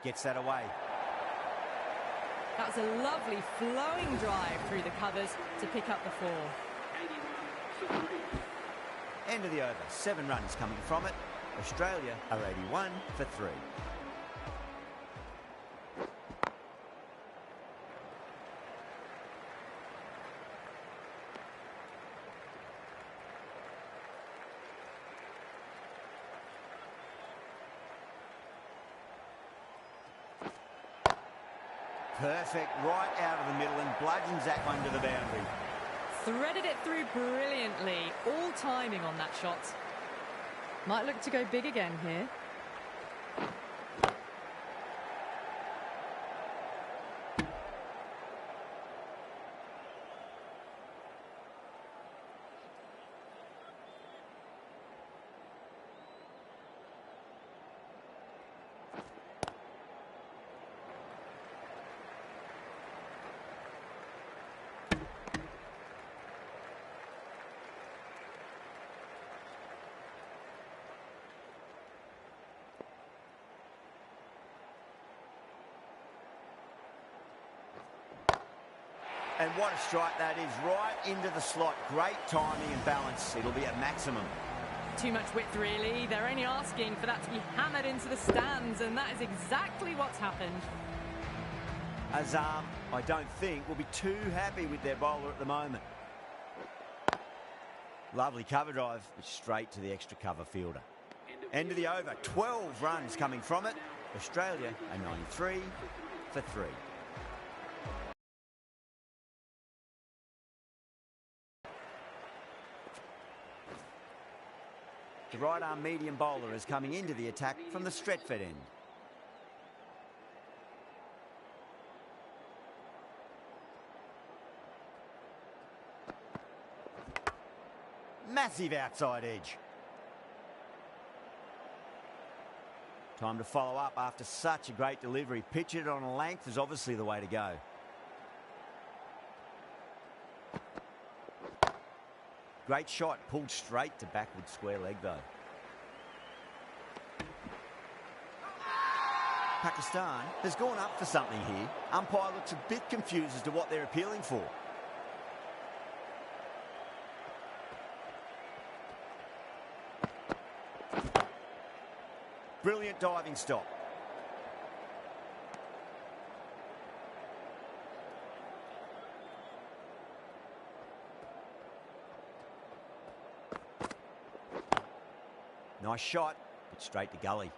gets that away. That was a lovely flowing drive through the covers to pick up the 4. End of the over. 7 runs coming from it. Australia are 81 for 3. Perfect, right out of the middle and bludgeons that one to the boundary. Threaded it through brilliantly, all timing on that shot. Might look to go big again here. And what a strike that is, right into the slot. Great timing and balance. It'll be at maximum. Too much width, really. They're only asking for that to be hammered into the stands, and that is exactly what's happened. Azam, I don't think, will be too happy with their bowler at the moment. Lovely cover drive, but straight to the extra cover fielder. End of the over. 12 runs coming from it. Australia are 93 for 3. The right-arm medium bowler is coming into the attack from the Stretford end. Massive outside edge. Time to follow up after such a great delivery. Pitch it on a length is obviously the way to go. Great shot, pulled straight to backward square leg though. Pakistan has gone up for something here. Umpire looks a bit confused as to what they're appealing for. Brilliant diving stop. Nice shot, but straight to gully.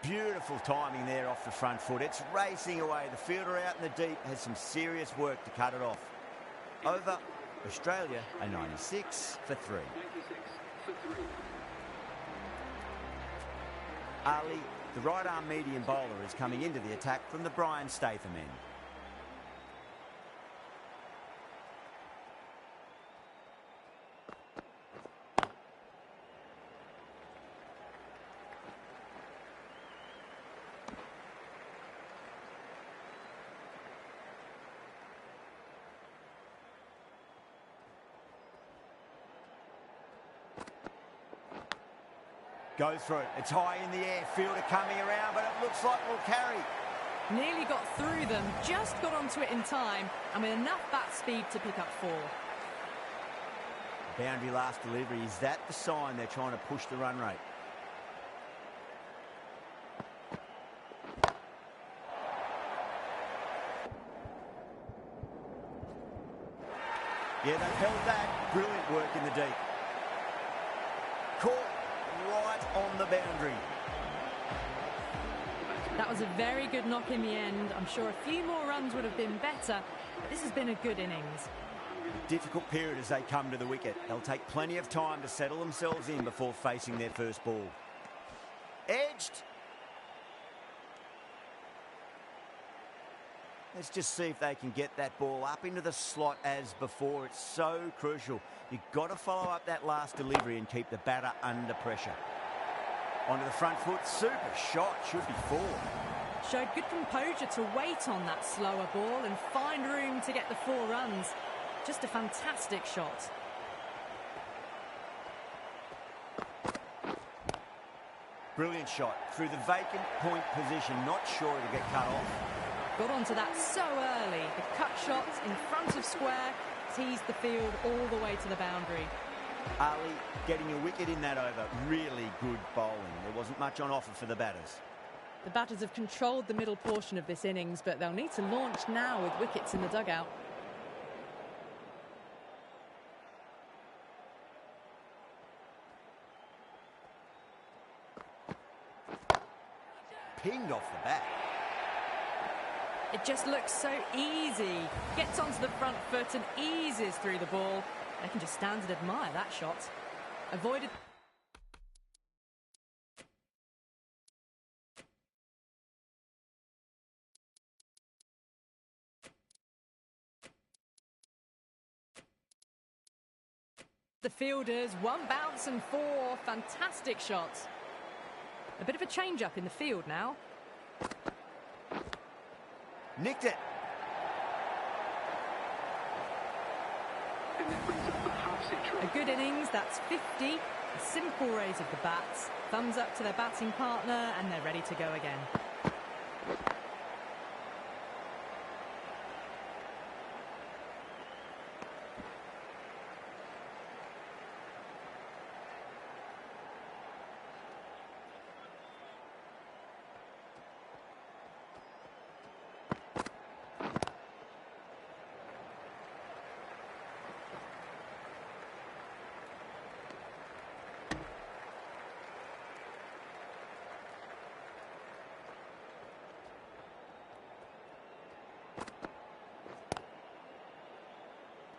Beautiful timing there off the front foot. It's racing away. The fielder out in the deep has some serious work to cut it off. Over. Australia are 96 for 3. Ali, the right-arm medium bowler, is coming into the attack from the Brian Statham end. Go through it. It's high in the air. Fielder coming around, but it looks like we'll carry. Nearly got through them, just got onto it in time, and with enough bat speed to pick up 4. Boundary last delivery. Is that the sign they're trying to push the run rate? Yeah, they've held that. Brilliant work in the deep. Caught right on the boundary. That was a very good knock in the end. I'm sure a few more runs would have been better, but this has been a good innings. A difficult period as they come to the wicket. They'll take plenty of time to settle themselves in before facing their first ball. edged. Let's just see if they can get that ball up into the slot as before. It's so crucial. You've got to follow up that last delivery and keep the batter under pressure. Onto the front foot. Super shot. Should be 4. Showed good composure to wait on that slower ball and find room to get the 4 runs. Just a fantastic shot. Brilliant shot. Through the vacant point position. Not sure it'll get cut off. Got onto that so early. The cut shot in front of square teased the field all the way to the boundary. Ali getting a wicket in that over. Really good bowling. There wasn't much on offer for the batters. The batters have controlled the middle portion of this innings, but they'll need to launch now with wickets in the dugout. Pinged off the bat. It just looks so easy. Gets onto the front foot and eases through the ball. They can just stand and admire that shot. Avoided. The fielders, 1 bounce and 4. Fantastic shots. A bit of a change-up in the field now. Nicked it. A good innings, that's 50. A simple raise of the bats. Thumbs up to their batting partner and they're ready to go again.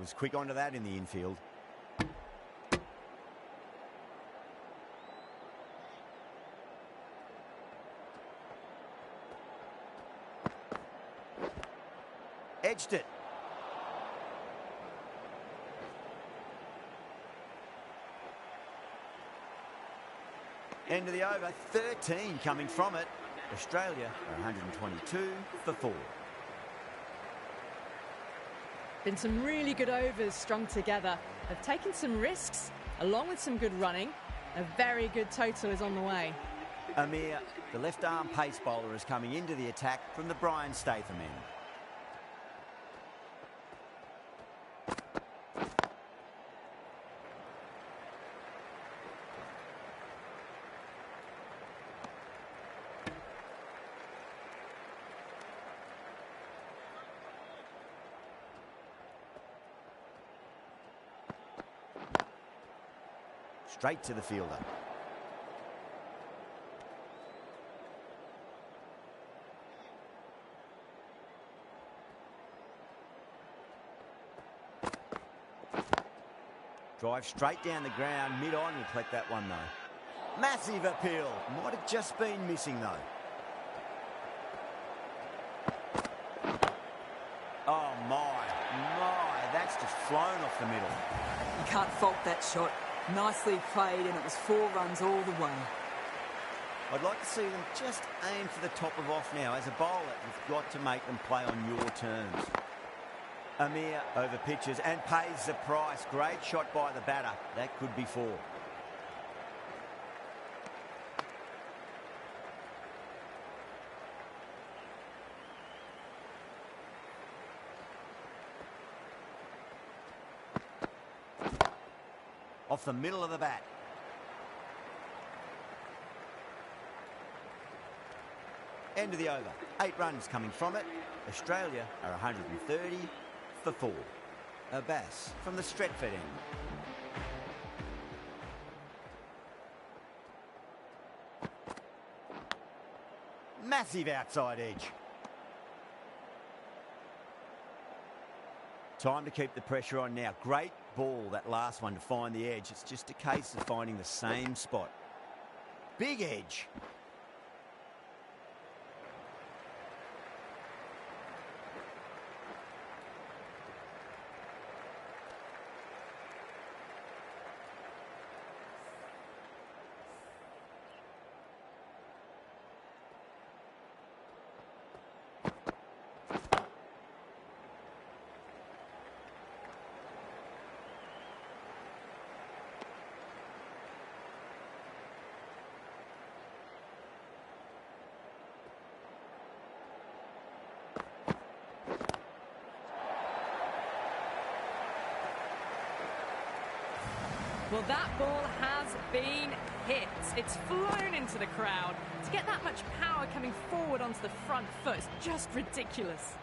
Was quick onto that in the infield. Edged it. End of the over. 13 coming from it. Australia are 122 for 4. Been some really good overs strung together. They've taken some risks, along with some good running. A very good total is on the way. Amir, the left-arm pace bowler, is coming into the attack from the Brian Statham end. Straight to the fielder. Drive straight down the ground, mid-on, will collect that one though. Massive appeal. Might have just been missing though. Oh my, that's just flown off the middle. You can't fault that shot. Nicely played, and it was 4 runs all the way. I'd like to see them just aim for the top of off now. As a bowler, you've got to make them play on your terms. Amir over pitches and pays the price. Great shot by the batter. That could be 4. Off the middle of the bat. End of the over. 8 runs coming from it. Australia are 130 for 4. Abbas from the Stretford end. Massive outside edge. Time to keep the pressure on now. Great ball, that last one, to find the edge. It's just a case of finding the same spot. Big edge. Well, that ball has been hit. It's flown into the crowd. To get that much power coming forward onto the front foot is just ridiculous.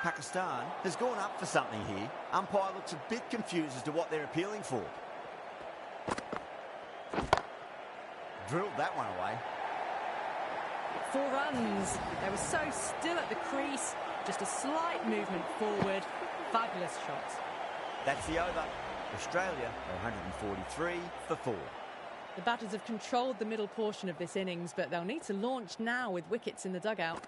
Pakistan has gone up for something here. Umpire looks a bit confused as to what they're appealing for. Drilled that one away. 4 runs. They were so still at the crease. Just a slight movement forward. Fabulous shot. That's the over. Australia are 143 for 4. The batters have controlled the middle portion of this innings, but they'll need to launch now with wickets in the dugout.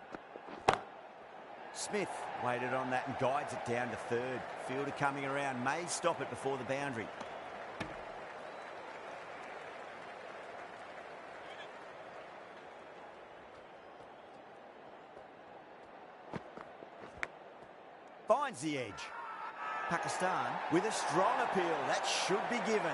Smith waited on that and guides it down to third. Fielder coming around may stop it before the boundary. Finds the edge. Pakistan with a strong appeal. That should be given.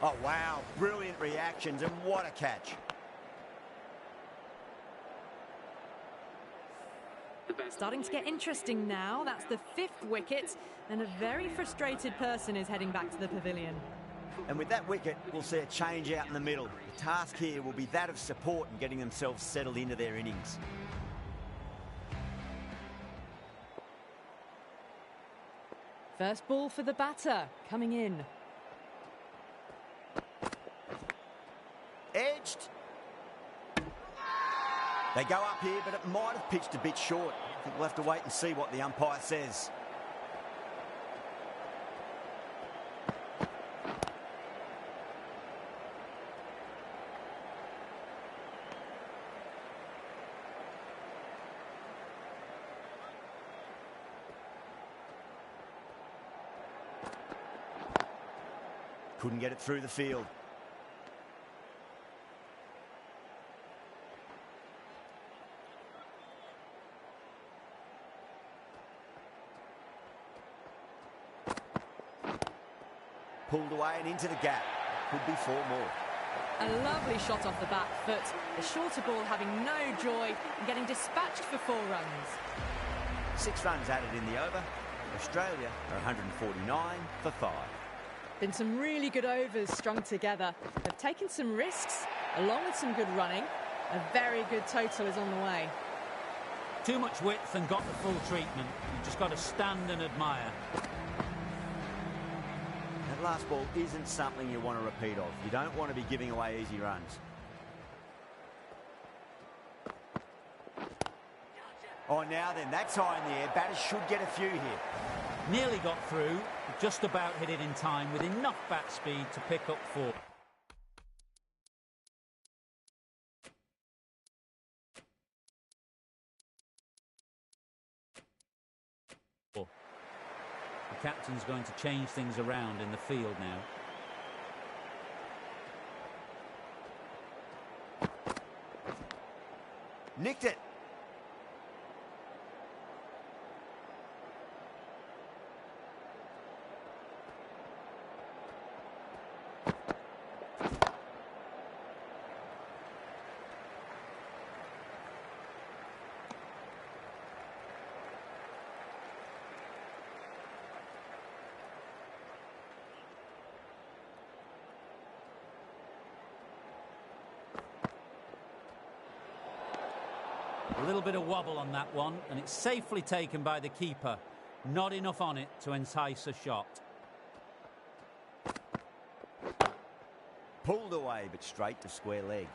Oh, wow. Brilliant reactions, and what a catch. Starting to get interesting now. That's the 5th wicket, and a very frustrated person is heading back to the pavilion. And with that wicket, we'll see a change out in the middle. The task here will be that of support and getting themselves settled into their innings. First ball for the batter, coming in. Edged. They go up here, but it might have pitched a bit short. I think we'll have to wait and see what the umpire says. Couldn't get it through the field. Pulled away and into the gap. Could be 4 more. A lovely shot off the back foot. The shorter ball having no joy and getting dispatched for 4 runs. 6 runs added in the over. Australia are 149 for 5. Been some really good overs strung together. They've taken some risks, along with some good running. A very good total is on the way. Too much width and got the full treatment. You've just got to stand and admire. That last ball isn't something you want to repeat of. You don't want to be giving away easy runs. Oh, now then, that's high in the air. Batters should get a few here. Nearly got through, just about hit it in time with enough bat speed to pick up 4. The captain's going to change things around in the field now. Nicked it. A little bit of wobble on that one, and it's safely taken by the keeper. Not enough on it to entice a shot. Pulled away, but straight to square leg.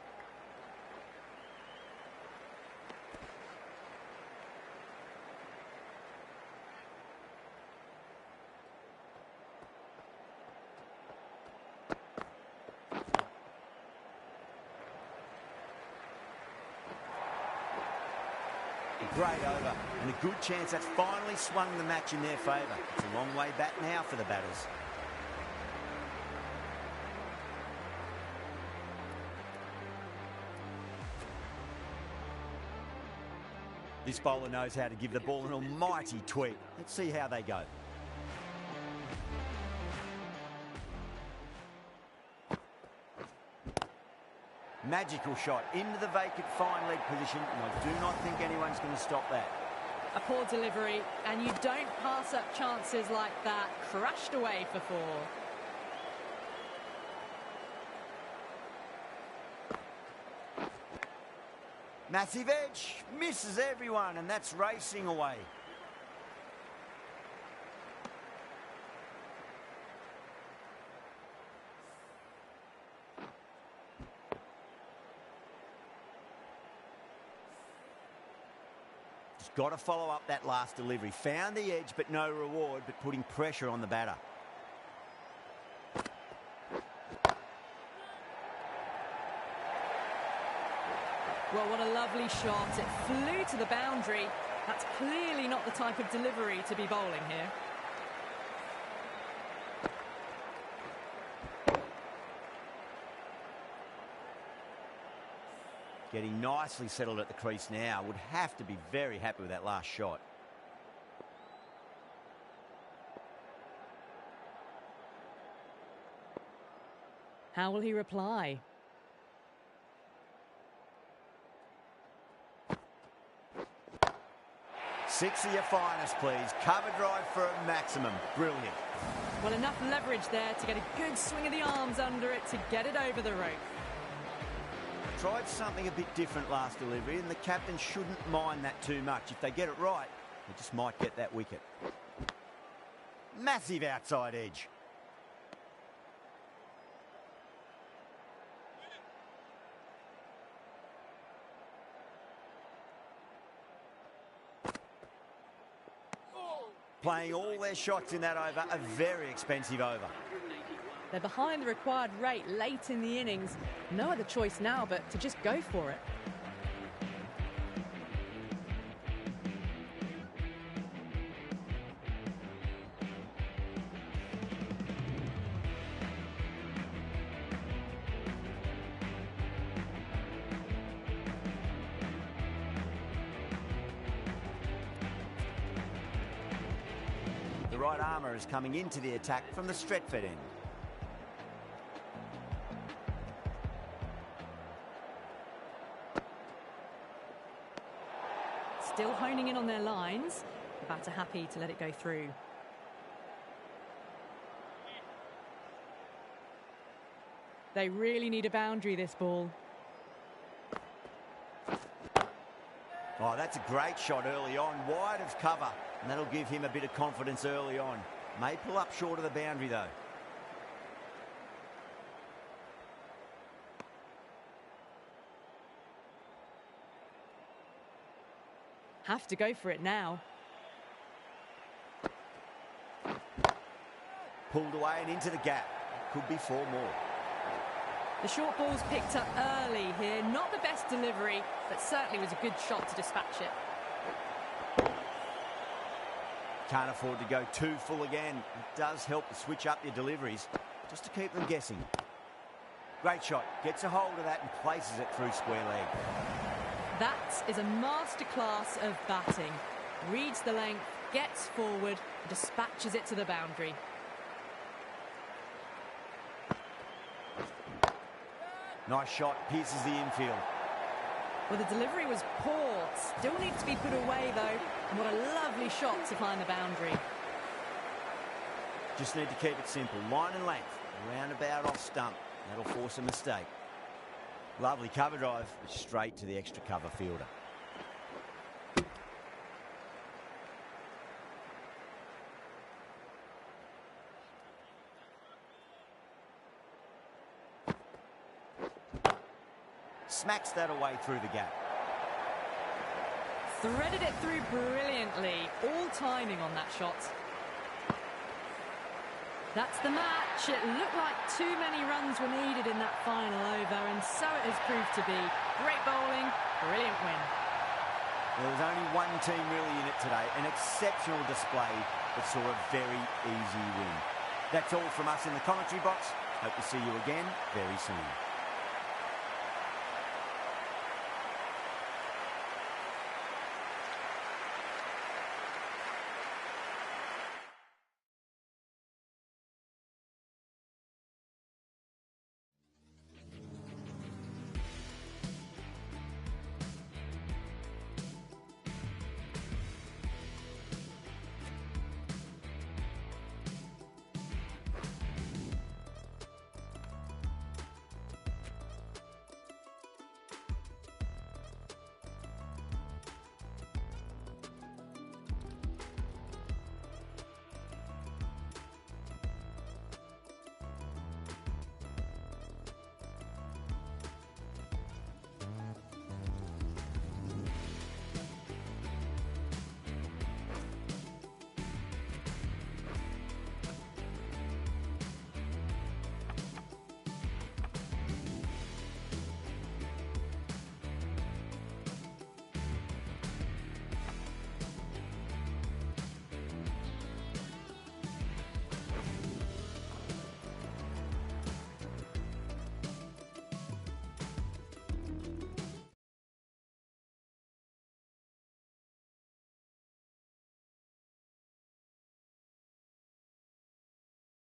Great over, and a good chance that's finally swung the match in their favour. It's a long way back now for the batters. This bowler knows how to give the ball an almighty tweak. Let's see how they go. Magical shot into the vacant fine leg position, and I do not think anyone's going to stop that. A poor delivery, and you don't pass up chances like that. Crashed away for 4. Massive edge, misses everyone, and that's racing away. Just got to follow up that last delivery. Found the edge, but no reward, but putting pressure on the batter. Well, what a lovely shot. It flew to the boundary. That's clearly not the type of delivery to be bowling here. Getting nicely settled at the crease now. Would have to be very happy with that last shot. How will he reply? Six of your finest, please. Cover drive for a maximum. Brilliant. Well, enough leverage there to get a good swing of the arms under it to get it over the rope. Tried something a bit different last delivery, and the captain shouldn't mind that too much. If they get it right, they just might get that wicket. Massive outside edge. Playing all their shots in that over, a very expensive over. They're behind the required rate late in the innings. No other choice now but to just go for it. The right armour is coming into the attack from the Stretford end. Still honing in on their lines. The batter happy to let it go through. They really need a boundary, this ball. Oh, that's a great shot early on, wide of cover, and that'll give him a bit of confidence early on. May pull up short of the boundary, though. Have to go for it now. Pulled away and into the gap. Could be 4 more. The short ball's picked up early here. Not the best delivery, but certainly was a good shot to dispatch it. Can't afford to go too full again. It does help to switch up your deliveries, just to keep them guessing. Great shot. Gets a hold of that and places it through square leg. That is a masterclass of batting. Reads the length, gets forward, dispatches it to the boundary. Nice shot, pierces the infield. Well, the delivery was poor. Still needs to be put away, though. And what a lovely shot to find the boundary. Just need to keep it simple. Line and length, roundabout off stump. That'll force a mistake. Lovely cover drive, straight to the extra cover fielder. Smacks that away through the gap. Threaded it through brilliantly. All timing on that shot. That's the match. It looked like too many runs were needed in that final over, and so it has proved to be. Great bowling, brilliant win. There was only one team really in it today. An exceptional display that saw a very easy win. That's all from us in the commentary box. Hope to see you again very soon.